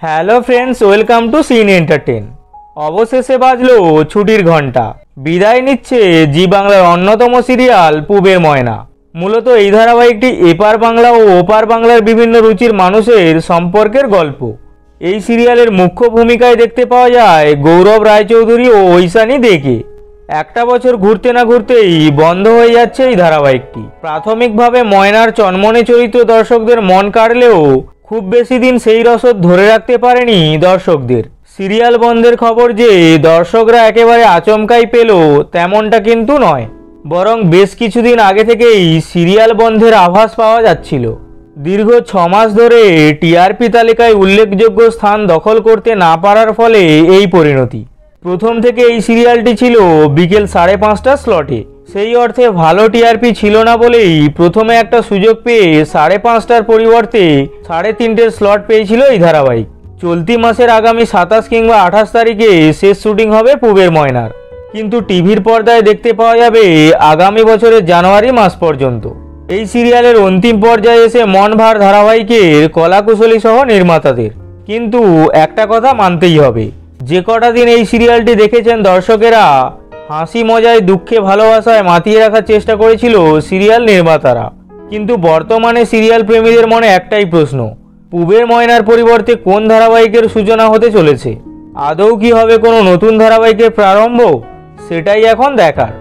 Hello friends, welcome to scene entertain. অবশেষে বাজলো ছুটির ঘন্টা। বিদায় নিচ্ছে জি বাংলার অন্যতম সিরিয়াল পুবের ময়না। মূলত এই ধারাবাহিকটি এপার বাংলা ও ওপার বাংলার বিভিন্ন রুচির মানুষের সম্পর্কের গল্প। এই সিরিয়ালের মুখ্য ভূমিকায় দেখতে পাওয়া যায় গৌরব রায়চৌধুরী ও ঐশানী দেকে। একটা বছর ঘুরতে না ঘুরতেই বন্ধ হয়ে যাচ্ছে এই ধারাবাহিকটি। প্রাথমিকভাবে ময়নার চনমনে চরিত্র দর্শকদের মন কাড়লেও খুব বেশি দিন সেই রসদ ধরে রাখতে পারেনি দর্শকদের। সিরিয়াল বন্ধের খবর যে দর্শকরা একেবারে আচমকাই পেল তেমনটা কিন্তু নয়, বরং বেশ কিছুদিন আগে থেকেই সিরিয়াল বন্ধের আভাস পাওয়া যাচ্ছিল। দীর্ঘ 6 মাস ধরে টিআরপি তালিকায় উল্লেখযোগ্য স্থান দখল করতে না পারার ফলে এই পরিণতি। প্রথম থেকে এই সিরিয়ালটি ছিল বিকেল 5:30টার স্লটে। সেই অর্থে ভালো টিআরপি ছিল না বলেই প্রথমে একটা সুযোগ পেয়ে 5:30টার পরিবর্তে 3:30টার স্লট পেয়েছিল এই ধারাবাহিক। চলতি মাসের আগামী 27 কিংবা 28 তারিখে শেষ শুটিং হবে পুবের ময়নার, কিন্তু টিভির পর্দায় দেখতে পাওয়া যাবে আগামী বছরের জানুয়ারি মাস পর্যন্ত। এই সিরিয়ালের অন্তিম পর্যায়ে এসে মন ভার ধারাবাহিকের কলাকুশলী সহ নির্মাতাদের। কিন্তু একটা কথা মানতেই হবে, যে কটা দিন এই সিরিয়ালটি দেখেছেন দর্শকেরা, হাসি মজায় দুঃখে ভালোবাসায় মাতিয়ে রাখার চেষ্টা করেছিল সিরিয়াল নির্মাতারা। কিন্তু বর্তমানে সিরিয়াল প্রেমীদের মনে একটাই প্রশ্ন, পুবের ময়নার পরিবর্তে কোন ধারাবাহিকের সূচনা হতে চলেছে? আদৌ কি হবে কোনো নতুন ধারাবাহিকের প্রারম্ভ? সেটাই এখন দেখার।